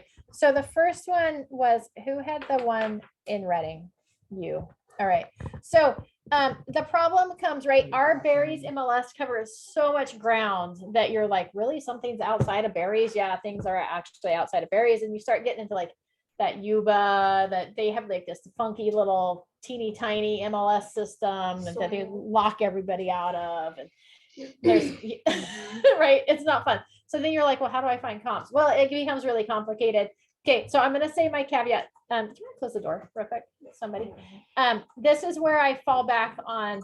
right. So the first one was, who had the one in Reading? You. All right. So the problem comes, right? Our berries MLS covers so much ground that you're like, really, something's outside of berries. Yeah, things are actually outside of berries. And you start getting into like that Yuba, that they have like this funky little teeny tiny MLS system that they lock everybody out of. And there's right, it's not fun. So then you're like, well, how do I find comps? Well, it becomes really complicated. Okay, so I'm going to say my caveat. Do you want to close the door real quick, somebody? This is where I fall back on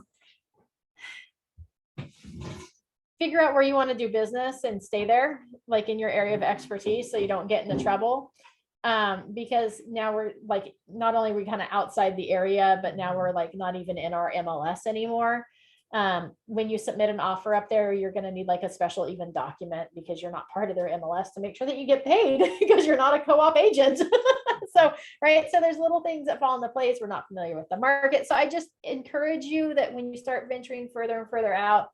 figure out where you want to do business and stay there, like in your area of expertise, so you don't get into trouble. Because now we're like, not only are we kind of outside the area, but now we're like not even in our MLS anymore. When you submit an offer up there, you're going to need like a special even document because you're not part of their MLS to make sure that you get paid because you're not a co-op agent. So, right. So there's little things that fall into place. We're not familiar with the market. So I just encourage you that when you start venturing further and further out,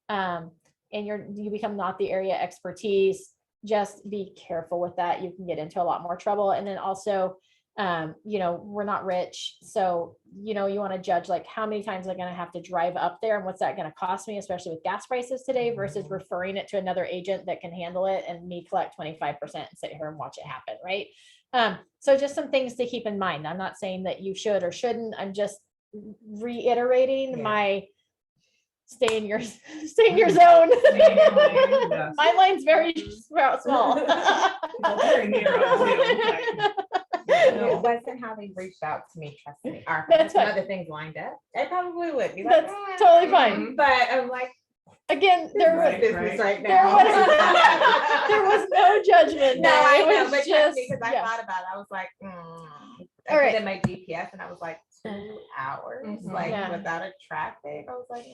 and you become not the area expertise, just be careful with that. You can get into a lot more trouble. And then also, we're not rich. So, you want to judge like how many times I'm going to have to drive up there and what's that going to cost me, especially with gas prices today versus referring it to another agent that can handle it and me collect 25% and sit here and watch it happen. Right. So just some things to keep in mind. I'm not saying that you should or shouldn't. I'm just reiterating my stay in your zone. My line's very small. It wasn't how they reached out to me, trust me. Our That's some fine. other things lined up. I probably would be like, That's totally fine. But I'm like, again, there was business right there now. there was no judgment. No, I it know, was but just because I yeah. thought about it, I was like, I All put right. in my GPS and I was like 2 hours, like Yeah. without a traffic. I was like,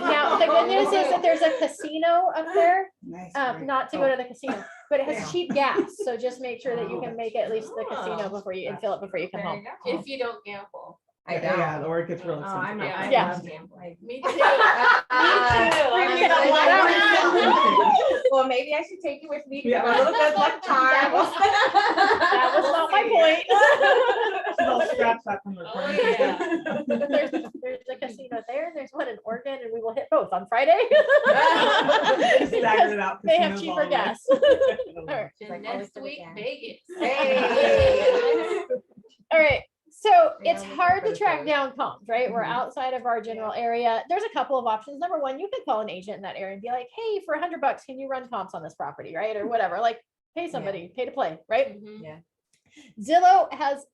Now the good news is that there's a casino up there. Nice. Not to go to the casino, but it has Yeah. cheap gas. So just make sure that you can make at least the casino before you and fill it before you come There home. you go. If you don't gamble. I don't. Yeah, or it gets real Oh, I'm not. expensive. I Yeah. love gambling. Me too. Well, maybe I should take you with me. Yeah. Yeah. A little good luck charm. That was not my point. She's all scratched up from the Oh, recording. yeah. There's a casino there and there's one in Oregon and we will hit both on Friday. Staggered it out, They have casinos cheaper all the way. gas. All right. And next week, Vegas. Hey. All right. So Yeah, it's we can hard to put track those. down comps, right? We're Mhm. outside of our general area. There's a couple of options. Number one, you could call an agent in that area and be like, hey, for $100, can you run comps on this property, right? Or whatever, like pay somebody, pay to play, right? Mhm. Yeah. Zillow has,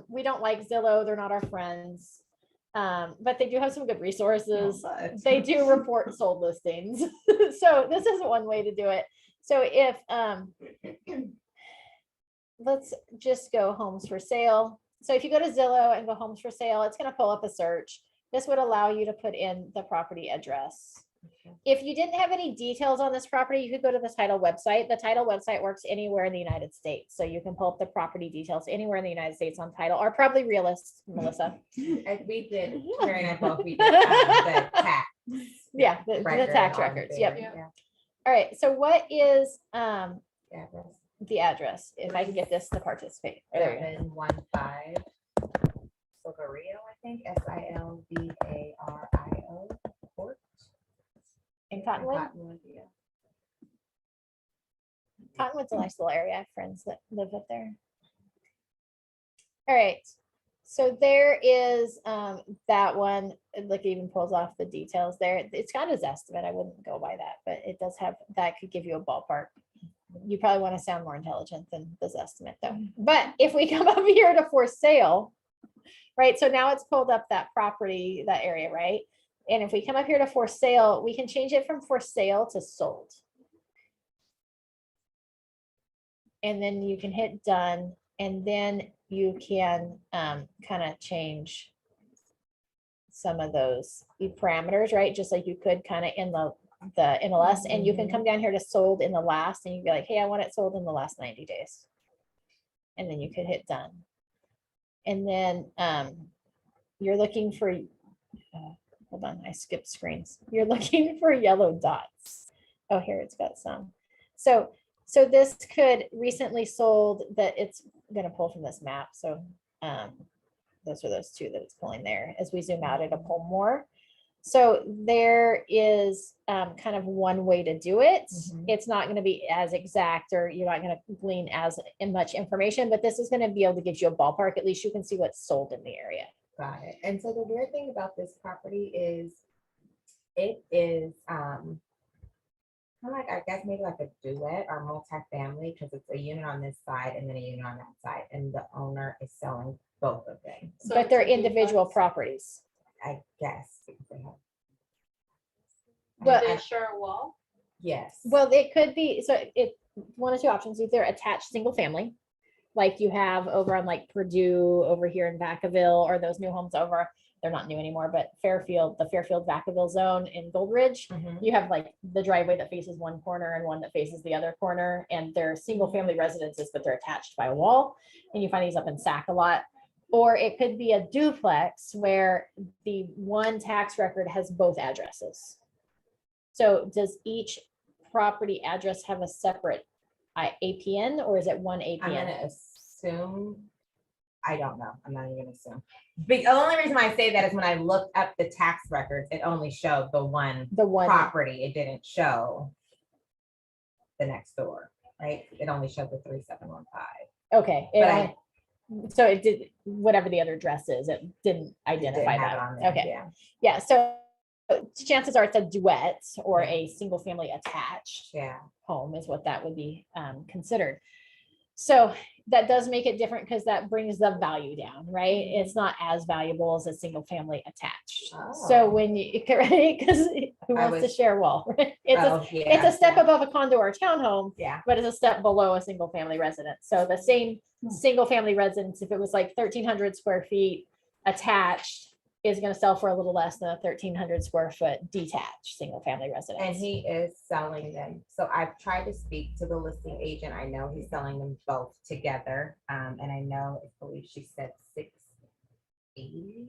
we don't like Zillow. They're not our friends. But they do have some good resources. But- They do report sold listings. So this is one way to do it. So if, let's just go homes for sale. So if you go to Zillow and go homes for sale, it's going to pull up a search. This would allow you to put in the property address. If you didn't have any details on this property, you could go to the title website. The title website works anywhere in the United States. So you can pull up the property details anywhere in the United States on title, or probably Realist, Melissa. We did, Terry and I both, we did the tax. Yeah, the record tax on records. there. Yep. Yeah. All right. So what is Yeah, that's the address? If I can get this to participate. There we go. 715 Silverio, I think, Silvario Court. In Cottonwood. Cottonwood, yeah. Cottonwood's a nice little area. I have friends that live up there. All right. So there is that one, like it even pulls off the details there. It's got his estimate. I wouldn't go by that, but it does have, that could give you a ballpark. You probably want to sound more intelligent than this estimate though. But if we come up here to for sale, right? So now it's pulled up that property, that area, right? And if we come up here to for sale, we can change it from for sale to sold. And then you can hit done, and then you can kind of change some of those parameters, right? Just like you could kind of in the MLS, and you can come down here to sold in the last, and you'd be like, hey, I want it sold in the last 90 days. And then you could hit done. And then you're looking for, hold on, I skipped screens. You're looking for yellow dots. Oh, here it's got some. So So this could recently sold that it's gonna pull from this map, so those are those two that it's pulling there. As we zoom out, it'll pull more. So there is kind of one way to do it. Mhm. It's not gonna be as exact, or you're not gonna glean as much information, but this is gonna be able to give you a ballpark. At least you can see what's sold in the area. Got it. And so the weird thing about this property is it is kind of like, I guess maybe like a duet or multifamily, because it's a unit on this side and then a unit on that side, and the owner is selling both of them, So But they're it's a individual duplex. properties. I guess. Because they have- Well- They I- share a wall. Yes. Well, it could be, so it, one of two options, either attached single family, like you have over on like Purdue over here in Vacaville, or those new homes over, they're not new anymore, but Fairfield, the Fairfield Vacaville zone in Gold Ridge. Mhm. You have like the driveway that faces one corner and one that faces the other corner, and they're single family residences, but they're attached by a wall. And you find these up in Sac a lot. Or it could be a duplex where the one tax record has both addresses. So does each property address have a separate APN, or is it one I'm APN? gonna assume, I don't know, I'm not even gonna assume. The only reason why I say that is when I looked up the tax records, it only showed the one The one, property, it didn't show the next door, right? It only showed the 3715. okay. But I So it did, whatever the other address is, it didn't didn't identify have it on that. there, Okay, yeah. yeah, so chances are it's a duet or a single family attached Yeah, home is what that would be considered. So that does make it different because that brings the value down, right? It's not as valuable as a single family attached. So Oh. when you, right, because who I wants to was- share a wall? Right? It's a, oh, yeah. it's a step above a condo or a townhome, Yeah, but it's a step below a single family residence. So the same single family residence, if it was like 1,300 square feet attached, is gonna sell for a little less than a 1,300 square foot detached single family residence. and he is selling them. So I've tried to speak to the listing agent. I know he's selling them both together. And I know, I believe she said 680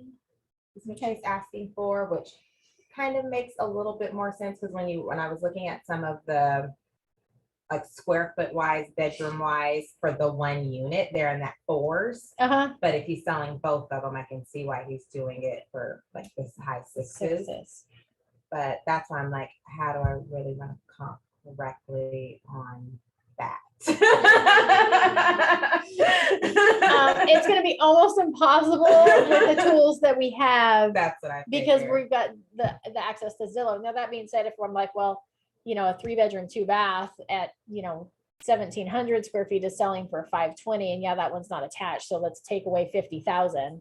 is what she's asking for, which kind of makes a little bit more sense, because when I was looking at some of the like square foot wise, bedroom wise for the one unit, they're in that 4s. Uh-huh. But if he's selling both of them, I can see why he's doing it for like this high 6s. Sixes. But that's why I'm like, how do I really want to comp correctly on that? It's gonna be almost impossible with the tools that we have. That's what I Because figured. we've got the access to Zillow. Now, that being said, if I'm like, well, a 3-bedroom, 2-bath at, 1,700 square feet is selling for 520, and yeah, that one's not attached. So let's take away 50,000.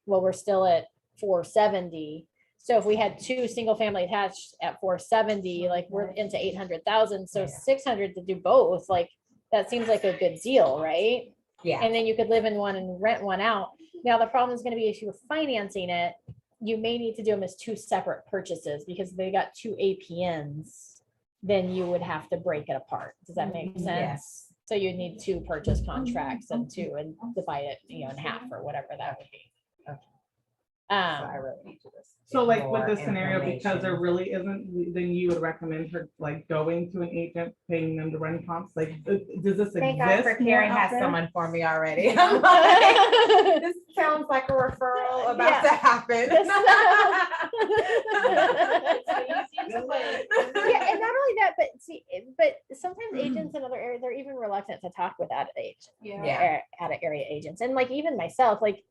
Well, we're still at 470. So if we had 2 single family attached at 470, like we're into 800,000. So Yeah. 600 to do both, like that seems like a good deal, right? Yeah, And then you could live in one and rent one out. Now, the problem is gonna be if you're financing it, you may need to do them as 2 separate purchases because they got 2 APNs. Then you would have to break it apart. Does that make sense? Yes. So you need 2 purchase contracts and divide it, in half or whatever that would be. Okay. So I Um, really need to just So get like with more this scenario, because there information. really isn't, then you would recommend her like going to an agent, paying them to run comps, like, does this Thank God for exist? more Karen out has there? someone for me already. I'm like, this sounds like a referral about Yeah. to happen. yeah, and not only that, but see, but sometimes agents in other areas, they're even reluctant to talk with out Yeah. of area agents. And like even myself, like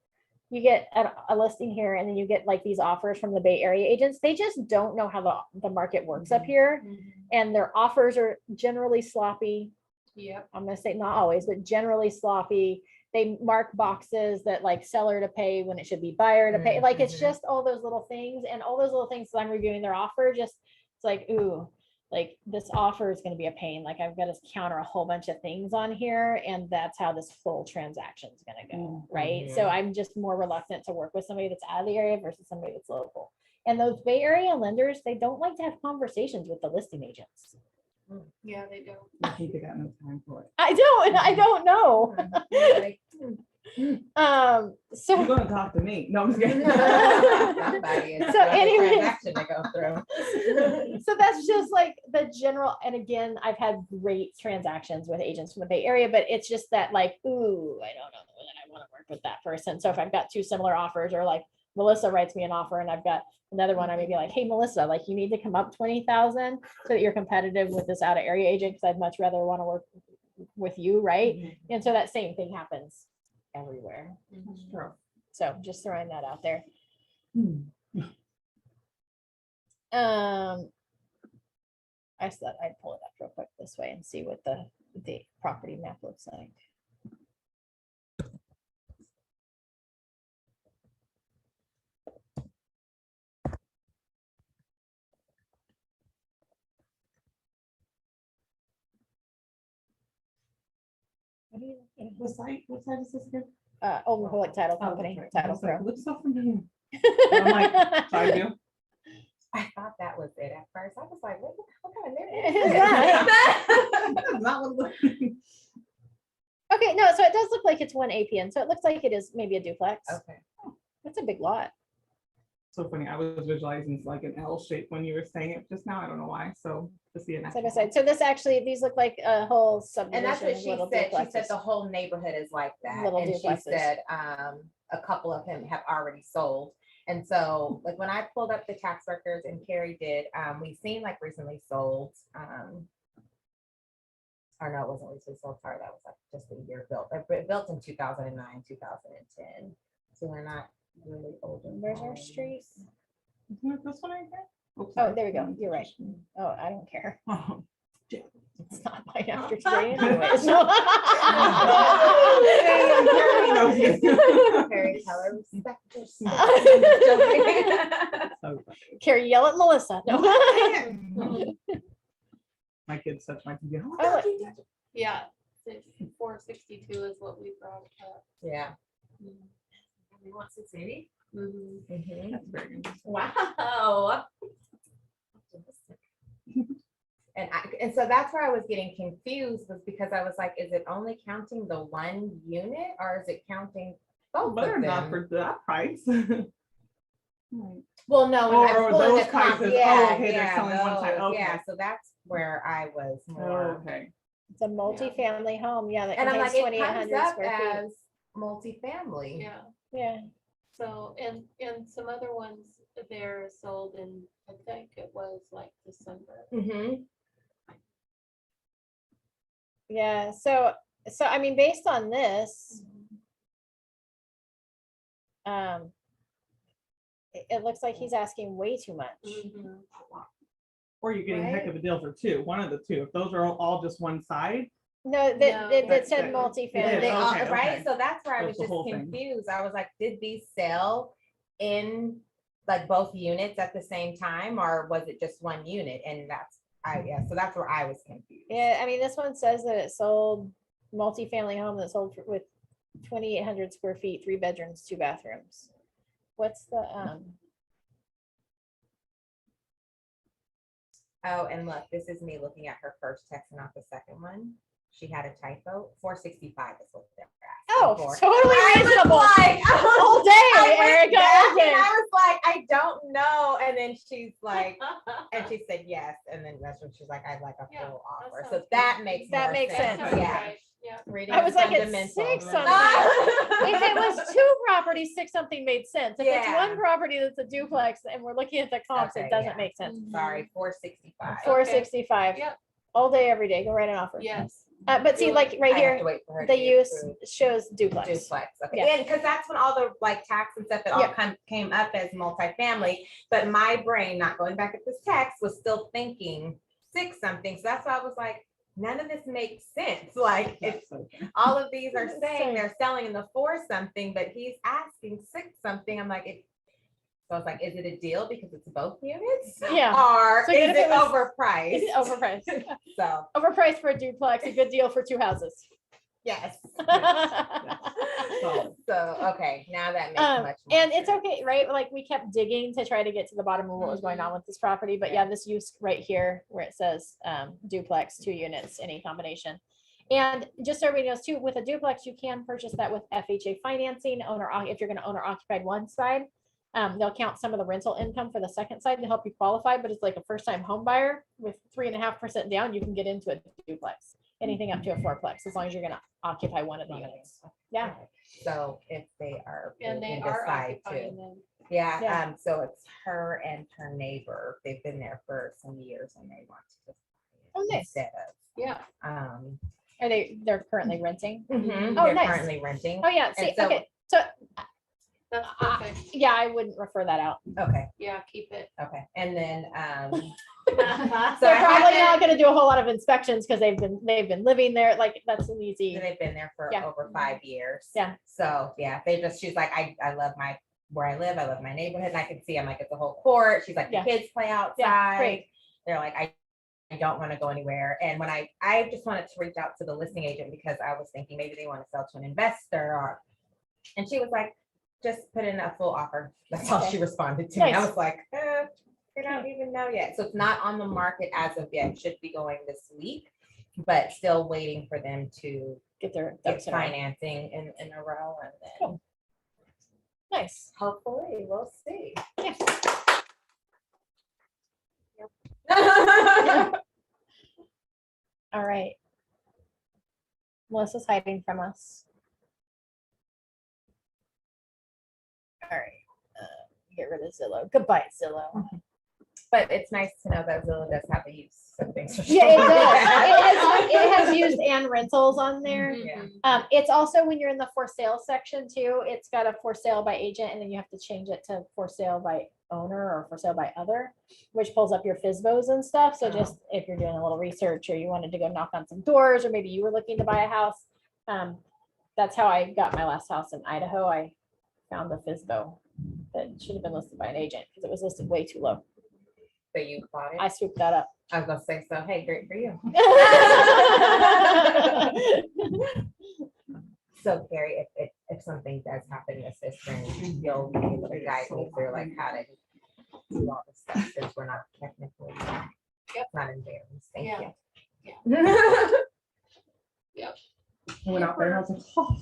you get a listing here and then you get like these offers from the Bay Area agents. They just don't know how the market works up here. And their offers are generally sloppy. Yep. I'm gonna say not always, but generally sloppy. They mark boxes that like seller to pay when it should be buyer to pay. Like it's Mhm. just all those little things, and all those little things. So I'm reviewing their offer. Just it's like, ooh, like this offer is gonna be a pain. Like I've got to counter a whole bunch of things on here, and that's how this full transaction is gonna go, right? So Mhm. I'm just more reluctant to work with somebody that's out of the area versus somebody that's local. And those Bay Area lenders, they don't like to have conversations with the listing agents. Yeah, they don't. I think they got no time for it. I don't know. Like, So. You're gonna talk to me. No, I'm just kidding. Somebody is So another anyways. transaction to go through. So that's just like the general, and again, I've had great transactions with agents from the Bay Area, but it's just that like, ooh, I don't know that I want to work with that person. So if I've got two similar offers, or like Melissa writes me an offer and I've got another one, I may be like, hey, Melissa, like you need to come up 20,000 so that you're competitive with this out of area agent, because I'd much rather want to work with you, right? And so that same thing happens everywhere. That's true. So just throwing that out there. Hmm. I thought I'd pull it up real quick this way and see what the property map looks like. What do you- What site is this again? Old Republic Title Oh, that's Company, right. I Title was like, Pro. looks so familiar. I'm like, I do. I thought that was it at first. I was like, what kind of Is neighborhood is that? that? Not what- Okay, no, so it does look like it's one APN, so it looks like it is maybe a duplex. Okay. That's a big lot. So funny. I was visualizing like an L shape when you were saying it just now. I don't know why. So to see it. Side by side. So this actually, these look like a whole subdivision. And that's what of she little said. She said duplexes. the whole neighborhood is like that. Little And she duplexes. said, a couple of them have already sold. And so like when I pulled up the tax records and Carrie did, we've seen like recently sold, or no, it wasn't recently sold, sorry, that was like just a year built, built in 2009, 2010. So they're not really older. Where's our homes. street? Isn't it this one right there? Oops, Oh, sorry. there we go. You're right. Oh, I don't care. Oh, It's not mine after today anyways. Carrie, tell her respect yourself. so Carrie, yell at Melissa. No. funny. My kids touch my TV. Oh, Oh, God, you touch it. Yeah, 462 is what we brought up. Yeah. You want 680? Mhm. That's very good. Wow. And so that's where I was getting confused, was because I was like, is it only counting the one unit or is it counting both But of they're not them? for that price. Right. Well, no, when Or I'm pulling those the comp, prices. Oh, yeah, okay, they're yeah, selling one time. those, Okay. yeah, so that's where I was Oh, more. okay. It's a multi-family home. Yeah, that And I'm contains like, it comes 2,800 up square feet. as multifamily. Yeah, Yeah. so, and some other ones there sold in, I think it was like December. Mhm. Yeah. So I mean, based on this, it looks like he's asking way too much. Mhm. Or you're getting a heck Right? of a deal for two, one of the two. If those are all just one side, No, No, that that- said that- multi-family. They all, okay, right, okay. so that's where I So was it's the just whole thing. confused. I was like, did these sell in like both units at the same time, or was it just one unit? And so that's where I was confused. Yeah, I mean, this one says that it sold multi-family home that sold with 2,800 square feet, 3 bedrooms, 2 bathrooms. What's the, Oh, and look, this is me looking at her first text, not the second one. She had a typo. 465 is what they're asking oh, for. totally I was reasonable. like, All day, I went Erica, back all and day. I was like, I don't know. And then she's like, and she said yes. And then that's when she's like, I'd like a Yeah, full that offer. sounds So good. that makes That more makes sense. That sounds Yeah. right, yeah. Reading I was like, it's fundamentals. 6 something. If it was 2 properties, 6 something made sense. If it's Yeah. one property that's a duplex and we're looking at the comps, Okay, it doesn't yeah. make sense. Sorry, 465. 465, Yep. all day, every day, go write an offer. Yes. But see, Do it. like right I have here, to wait for her to the be use approved. shows duplex. Duplex, okay, Yeah. yeah, because that's when all the like tax and stuff that all Yeah. came up as multifamily, but my brain, not going back at this text, was still thinking 6 something, so that's why I was like, none of this makes sense, like, if That's okay. all of these are It's saying same. they're selling in the 4 something, but he's asking 6 something, I'm like, so I was like, is it a deal because it's both units? Yeah. Or So even is if it it was- overpriced? It's overpriced. So, Overpriced for a duplex, a good deal for 2 houses. yes. Solid. So, okay, now that makes Um, much more and it's sense. okay, right? Like we kept digging to try to get to the bottom of what was going on with this property, but yeah, this use right here where it says duplex, 2 units, any combination. And just so everybody knows too, with a duplex, you can purchase that with FHA financing, if you're gonna owner occupied one side. They'll count some of the rental income for the second side to help you qualify, but it's like a first time home buyer with 3.5% down, you can get into a duplex. Anything up to a fourplex, as long as you're gonna occupy one of the units. Yeah. Okay. So if they are. And they moving are aside too. occupying them. Yeah, Yeah. so it's her and her neighbor. They've been there for some years and they want to just. Oh, nice. Instead of, Yeah. They're currently renting? Oh, they're nice. currently renting. Oh, yeah, see, so- okay, so, That's perfect. yeah, I wouldn't refer that out. Okay, Yeah, keep it. okay. And then, So So They're I probably haven't- not gonna do a whole lot of inspections, because they've been living there, like, that's an easy, they've been there for Yeah. over 5 years. Yeah. So, yeah, she's like, I love where I live. I love my neighborhood. And I can see, I'm like, it's a whole court. She's like, the Yeah. kids play yeah, outside. great. They're like, I don't want to go anywhere. And when I just wanted to reach out to the listing agent because I was thinking maybe they want to sell to an investor and she was like, just put in a full offer. That's all Okay. she responded to me. I Nice. was like, they don't even know yet. So it's not on the market as of yet. It should be going this week, but still waiting for them to Get their get ducks in a row. financing in a row and then Cool. Nice. hopefully we'll see. Yeah. All right. Melissa's hiding from us. All right, get rid of Zillow. Goodbye, Zillow. But it's nice to know that Zillow does have a use of things. for Yeah, it sure. does. It has used and rentals on there. Yeah. Mhm. It's also when you're in the for sale section too, it's got a for sale by agent and then you have to change it to for sale by owner or for sale by other, which pulls up your FSBOs and stuff. So Oh. just if you're doing a little research or you wanted to go knock on some doors, or maybe you were looking to buy a house. That's how I got my last house in Idaho. I found the FSBO that should have been listed by an agent because it was listed way too low. So you bought it? I swooped that up. I was gonna say, so hey, great for you. So Carrie, if something does happen to sister, you'll be able to guide me through like how to do all this stuff since we're not technically. Not embarrassed, thank Yeah. you. I went out there and I was like, oh,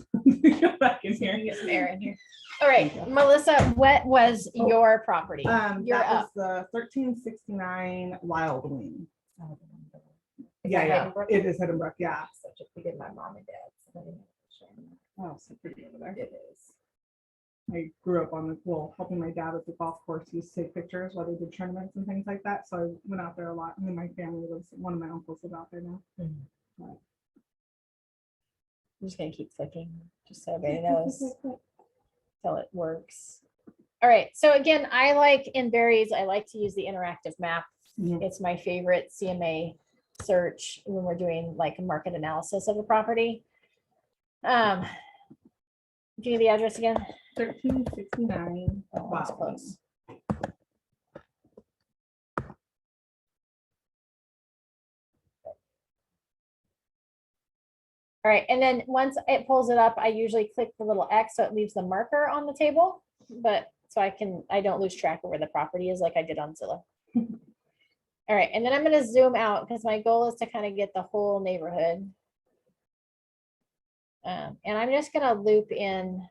go back in here. Get some air in here. All right, Melissa, what was your property? You're That was up. the 1369 Wild Wing. Is Yeah, that yeah, Edinburgh? it is Edinburgh, yeah. Such a, we did my mom and dad's. Oh, so pretty over there. It is. I grew up on the, well, helping my dad with the golf course, he used to take pictures while they did tournaments and things like that, so I went out there a lot, and then my family lives, one of my uncles live out there now. I'm just gonna keep clicking, just so everybody knows till it works. All right, so again, I like in Berries, I like to use the interactive map. Mhm. It's my favorite CMA search when we're doing like a market analysis of a property. Give me the address again. 1369 Oh, that's Wild close. All right, and then once it pulls it up, I usually click the little X so it leaves the marker on the table, but so I don't lose track of where the property is like I did on Zillow. All right, and then I'm gonna zoom out because my goal is to kind of get the whole neighborhood. And I'm just gonna loop in.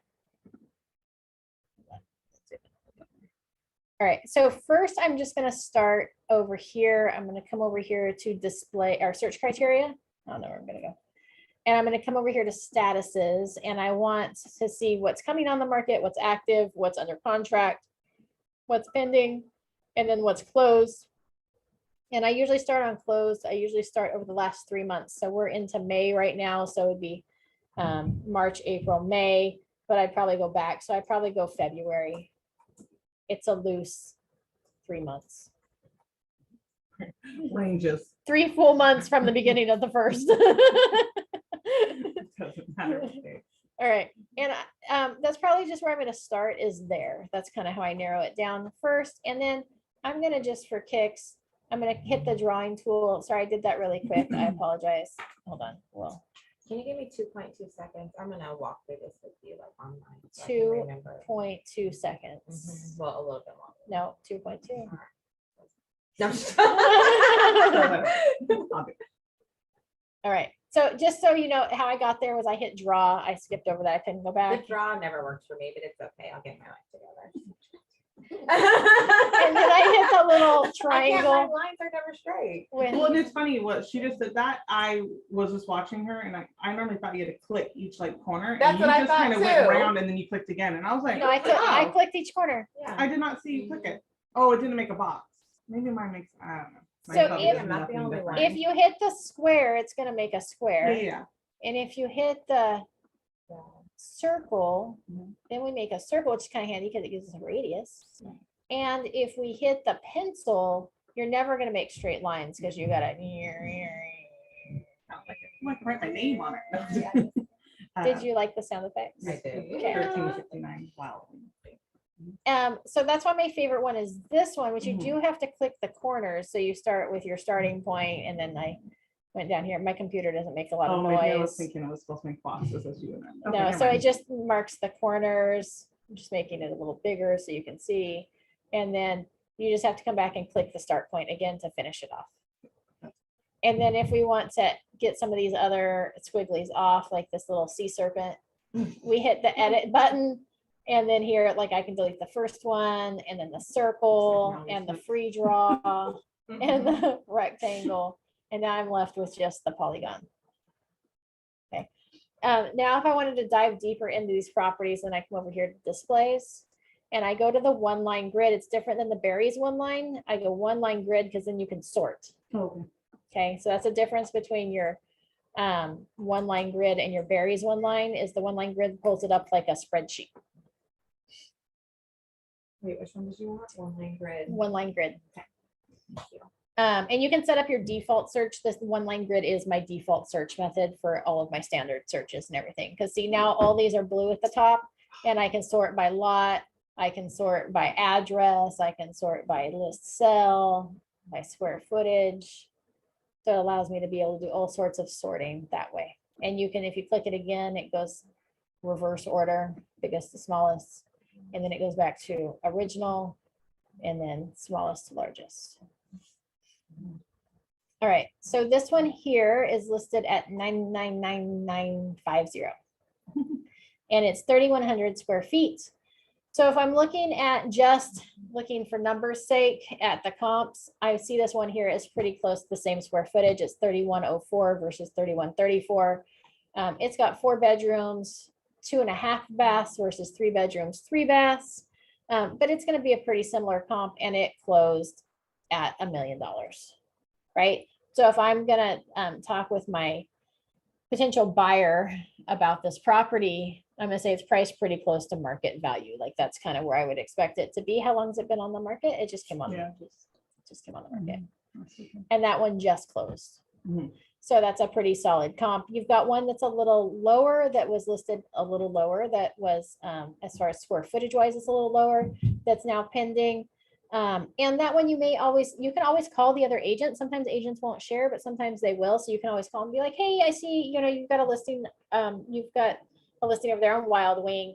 All right, so first I'm just gonna start over here. I'm gonna come over here to display our search criteria. I don't know where I'm gonna go. And I'm gonna come over here to statuses and I want to see what's coming on the market, what's active, what's under contract, what's pending, and then what's closed. And I usually start on closed. I usually start over the last 3 months. So we're into May right now. So it'd be March, April, May, but I'd probably go back. So I'd probably go February. It's a loose 3 months. ranges. 3 full months from the beginning of the first. Doesn't matter what day. All right, and that's probably just where I'm gonna start is there. That's kind of how I narrow it down first. And then I'm gonna just for kicks, I'm gonna hit the drawing tool. Sorry, I did that really quick. I apologize. Hold on. Well, Can you give me 2.2 seconds? I'm gonna walk through this with you like online. so I can remember. 2.2 seconds. Mhm. Well, a little bit longer. No, 2.2. No. So, I'll be- All right, So just so you know, how I got there was I hit draw. I skipped over that. I couldn't go The back. draw never works for me, but it's okay. I'll get my life together. And then I hit the little My triangle lines are never straight. Well, and with, it's funny what she just said that I was just watching her and I normally thought you had to click each like corner. That's and you what I just thought kind of went too. around and then you clicked again and I was like, no, I oh, clicked each corner. Yeah. I did not see you click it. Oh, it didn't make a box. Maybe mine makes, I don't know. Mine So probably if- does I'm not the nothing only different. one. If you hit the square, it's gonna make a Yeah, square. yeah. And if you hit the circle, Mhm. then we make a circle, which is kind of handy because it gives us a radius. And if we hit the pencil, you're never gonna make straight lines because you gotta. I like to write my name on it. Did you like the sound effects? I did. Okay. 1359, wow. So that's why my favorite one is this one, which you Mhm. do have to click the corners. So you start with your starting point and then I went down here. My computer doesn't make a lot Oh, of maybe I was noise. thinking I was supposed to make boxes as you. No, so it just marks the corners. I'm just making it a little bigger so you can see. And then you just have to come back and click the start point again to finish it off. And then if we want to get some of these other squigglies off, like this little sea serpent, we hit the edit button. And then here, like I can delete the first one and then the circle and the free draw and the rectangle. And now I'm left with just the polygon. Okay. Now, if I wanted to dive deeper into these properties, then I come over here to displays. And I go to the one line grid. It's different than the berries one line. I go one line grid because then you can sort. Okay. Okay, so that's a difference between your one line grid and your berries one line is the one line grid pulls it up like a spreadsheet, Wait, which one did you want? One line grid. one line grid. Thank you. And you can set up your default search. This one line grid is my default search method for all of my standard searches and everything. Because see, now all these are blue at the top and I can sort by lot. I can sort by address. I can sort by list cell, by square footage. So it allows me to be able to do all sorts of sorting that way. And you can, if you click it again, it goes reverse order, biggest to smallest. And then it goes back to original and then smallest to largest. All right, so this one here is listed at 999950. And it's 3,100 square feet. So if I'm looking at just looking for numbers sake at the comps, I see this one here is pretty close to the same square footage. It's 3,104 versus 3,134. It's got 4 bedrooms, 2.5 baths versus 3 bedrooms, 3 baths. But it's going to be a pretty similar comp and it closed at $1 million, right? So if I'm going to talk with my potential buyer about this property, I'm gonna say it's priced pretty close to market value. Like that's kind of where I would expect it to be. How long has it been on the market? It just came on, Yeah. just came on the market. Mhm. And that one just closed. Mhm. So that's a pretty solid comp. You've got one that's a little lower that was listed a little lower that was, as far as square footage wise, it's a little lower. That's now pending. And that one you can always call the other agent. Sometimes agents won't share, but sometimes they will. So you can always call and be like, hey, I see, you've got a listing, you've got a listing over there on Wild Wing.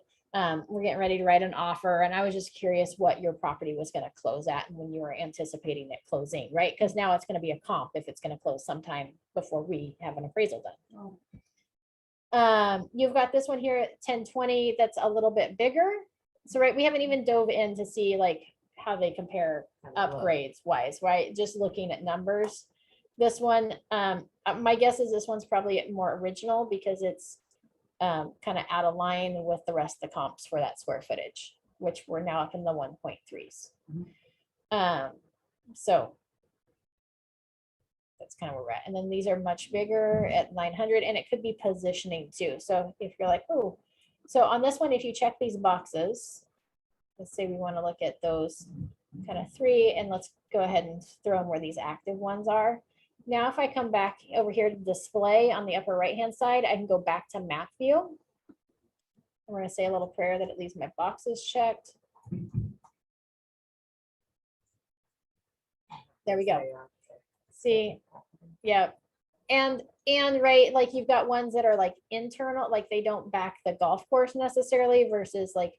We're getting ready to write an offer. And I was just curious what your property was going to close at and when you were anticipating it closing, right? Because now it's going to be a comp if it's going to close sometime before we have an appraisal done. You've got this one here at 1020 that's a little bit bigger. So, right, we haven't even dove in to see like how they compare upgrades wise, right? Just looking at numbers. This one, my guess is this one's probably more original because it's kind of out of line with the rest of the comps for that square footage, which we're now up in the 1.3s. So that's kind of where we're at. And then these are much bigger at 900 and it could be positioning too. So if you're like, oh, so on this one, if you check these boxes, let's say we want to look at those kind of 3 and let's go ahead and throw in where these active ones are. Now, if I come back over here to display on the upper right-hand side, I can go back to map view. We're going to say a little prayer that it leaves my boxes checked. There we go. See, yeah. And right, like you've got ones that are like internal, like they don't back the golf course necessarily versus like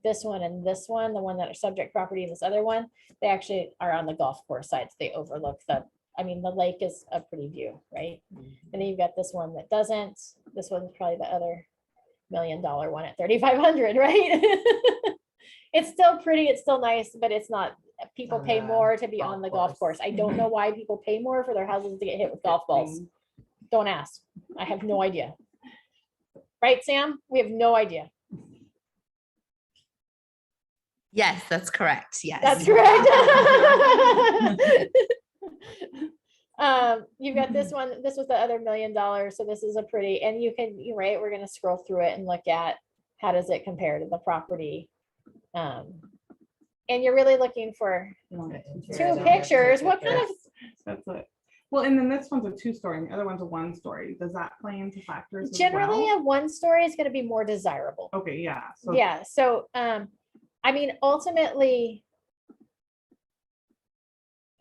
this one and this one, the one that are subject property and this other one, they actually are on the golf course side. So they overlook the I mean, the lake is a pretty view, right? And then you've got this one that doesn't. This one's probably the other $1 million one at 3,500, right? It's still pretty, it's still nice, but it's not, people on pay the more to be golf on the golf course. course. I don't know why people pay more for their houses to get hit with golf balls. Don't ask. I have no idea. Right, Sam? We have no idea. Yes, that's correct. Yes. That's correct. You've got this one, this was the other $1 million, so this is a pretty, and you can, you're right, we're gonna scroll through it and look at how does it compare to the property. And you're really looking for two pictures, what kind of, That's it. Well, and then this one's a 2-story and the other one's a 1-story. Does that play into factors? as generally well? a 1-story is gonna be more desirable. Okay, yeah. So Yeah, so, I mean, ultimately,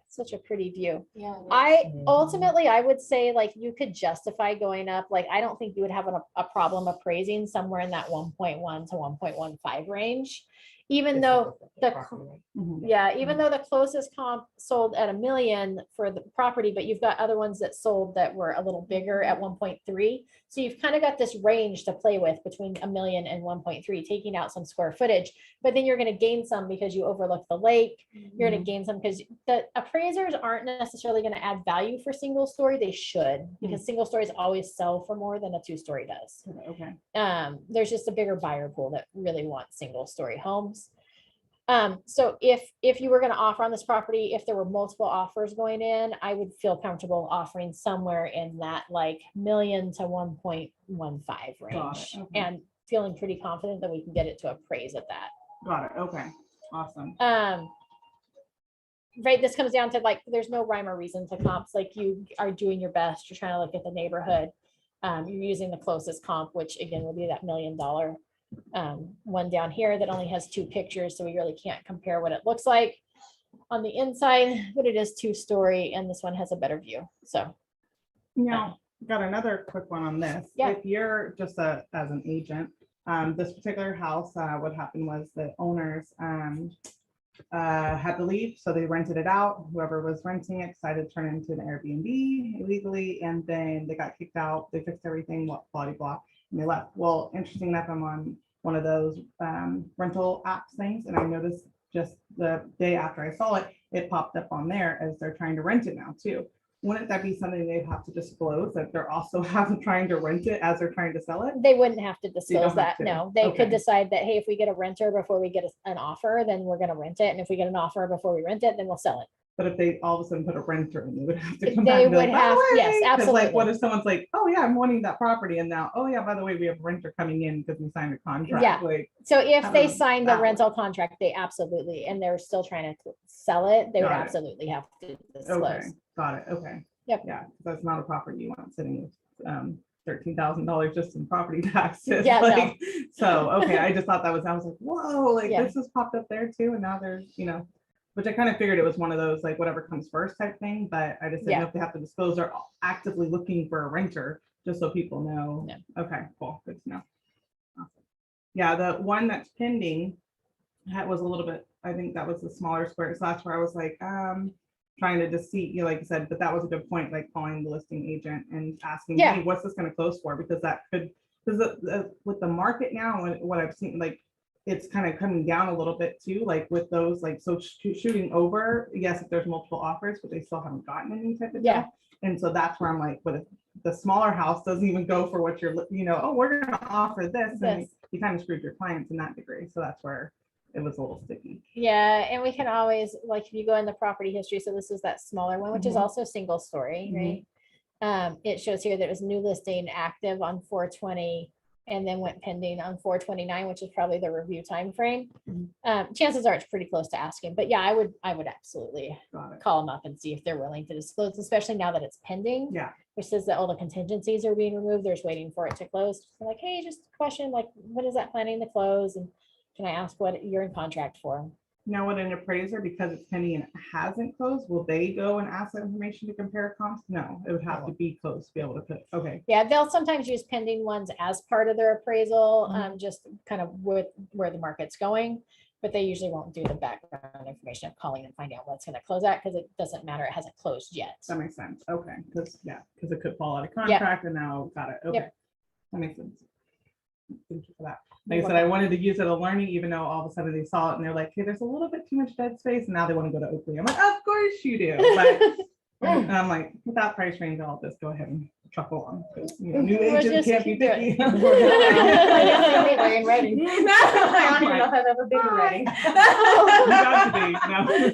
such a pretty view. Yeah. Ultimately, I would say like you could justify going up, like, I don't think you would have a problem appraising somewhere in that 1.1 to 1.15 range. Even though the, mhm. yeah, even though the closest comp sold at $1 million for the property, but you've got other ones that sold that were a little bigger at 1.3. So you've kind of got this range to play with between $1 million and 1.3, taking out some square footage, but then you're going to gain some because you overlook the lake. You're going to gain some because the appraisers aren't necessarily going to add value for single story. They should, because single stories always sell for more than a 2-story does. Okay. There's just a bigger buyer pool that really wants single story homes. So if you were going to offer on this property, if there were multiple offers going in, I would feel comfortable offering somewhere in that like $1 million to 1.15 range, okay. and feeling pretty confident that we can get it to appraise at that. Got it. Okay. Awesome. Right, this comes down to like, there's no rhyme or reason to comps, like you are doing your best, you're trying to look at the neighborhood. You're using the closest comp, which again will be that $1 million one down here that only has 2 pictures, so we really can't compare what it looks like on the inside, but it is 2-story, and this one has a better view. So Now, got another quick one on this. Yeah. If you're just as an agent, this particular house, what happened was the owners had to leave, so they rented it out. Whoever was renting it decided to turn it into an Airbnb illegally, and then they got kicked out. They fixed everything, blah, blah, blah, and they left. Well, interesting enough, I'm on one of those rental apps things, and I noticed just the day after I saw it, it popped up on there as they're trying to rent it now too. Wouldn't that be something they'd have to disclose, that they're also trying to rent it as they're trying to sell it? they wouldn't have to disclose have that. to. No, they Okay. could decide that, hey, if we get a renter before we get an offer, then we're gonna rent it. And if we get an offer before we rent it, then we'll sell it. But if they all of a sudden put a renter in, they would have to come They back and be would like, by the have- yes, way, 'cause like, what absolutely. if someone's like, oh yeah, I'm wanting that property, and now, oh yeah, by the way, we have a renter coming in because we signed a contract. Yeah. Like, So if How they does signed the that work? rental contract, they absolutely, and they're still trying to sell it, they would Got it. absolutely have to okay, disclose. got it, okay. Yep. Yeah, 'cause that's not a property you want sitting with $13,000 just in property taxes. Yeah, no. like, so, okay, I just thought that was, I was like, whoa, like Yeah. this has popped up there too, and now there's, which I kind of figured it was one of those, like, whatever comes first type thing, but I just didn't know if they have to disclose they're actively looking for a renter, just so people know. No. Okay, cool, good to know. Awesome. Yeah, the one that's pending was a little bit, I think that was the smaller square, so that's where I was like, trying to just see, like you said, but that was a good point, like calling the listing agent and asking, Yeah. hey, what's this gonna close for? Because that could, because with the market now, and what I've seen, like, it's kind of coming down a little bit too, like with those, like, so shooting over, yes, if there's multiple offers, but they still haven't gotten any type of Yeah. deal. And so that's where I'm like, but if the smaller house doesn't even go for what you're, oh, we're gonna offer this, and This. you kind of screwed your clients in that degree. So that's where it was a little sticky. Yeah, and we can always, like, if you go in the property history, so this is that smaller one, which is Mhm. also single story, right? It shows here that it was new listing active on 4/20 and then went pending on 4/29, which is probably the review time frame. Chances are it's pretty close to asking, but yeah, I would absolutely Got it. call them up and see if they're willing to disclose, especially now that it's pending. Yeah. Which says that all the contingencies are being removed. There's waiting for it to close. So like, hey, just a question, like, when is that planning to close? And can I ask what you're in contract for? Now, would an appraiser, because it's pending and it hasn't closed, will they go and ask that information to compare comps? No, it would have to be closed to be able to put, okay. Yeah, they'll sometimes use pending ones as part of their appraisal, Mm-hmm. just kind of with where the market's going. But they usually won't do the background information of calling and finding out what's gonna close at, because it doesn't matter, it hasn't closed yet. That makes sense. Okay, because, because it could fall out of contract and now, got it. Okay. That makes sense. Thank you for that. Like I said, I wanted to use it as learning, even though all of a sudden they saw it and they're like, hey, there's a little bit too much dead space. And now they want to go to Oakley. I'm like, of course you do. But and I'm like, with that price range, I'll just go ahead and truck along. 'Cause, you know, new We'll agents just can't be keep doing picky. We're in Reading. I don't even know if I've ever been in Reading. You got to be,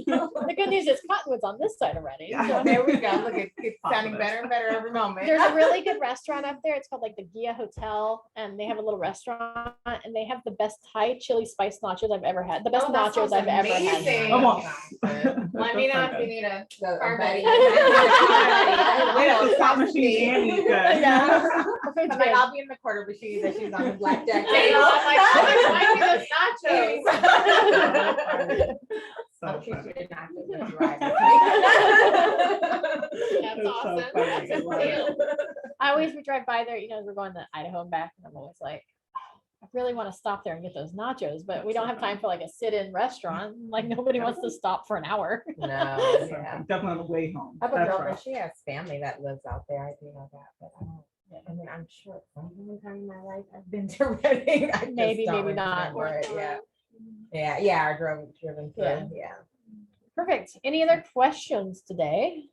no. The good news is Cottonwood's on this side already. Yeah. so- There we go. Look, it's sounding Positive. better and better every moment. There's a really good restaurant up there. It's called like the Gia Hotel, and they have a little restaurant, and they have the best Thai chili spice nachos I've ever had. The best Oh, that nachos sounds I've ever had. amazing. Come on. Let me know if you need a Car buddy. buddy. Wait, the slot machine and you could. Yeah. I'm like, I'll be in the corner, but she's on the blackjack I table. know, I'm like, oh, I need those nachos. So I'm sure funny. she did not do this right. That's It's so awesome. funny. That's I a love it. deal. I always would drive by there, we're going to Idaho and back, and I'm always like, I really want to stop there and get those nachos, but we don't have time for like a sit-in restaurant. Like nobody wants to stop for an hour. No, So yeah. definitely on the way home. I have a That's girlfriend, rough. she has family that lives out there, I do know that, but I don't. I mean, I'm sure at some point in time in my life I've been to Reading. I just Maybe, don't maybe not. remember it, Yeah, yeah, I driven through, Yeah. yeah. Perfect. Any other questions today?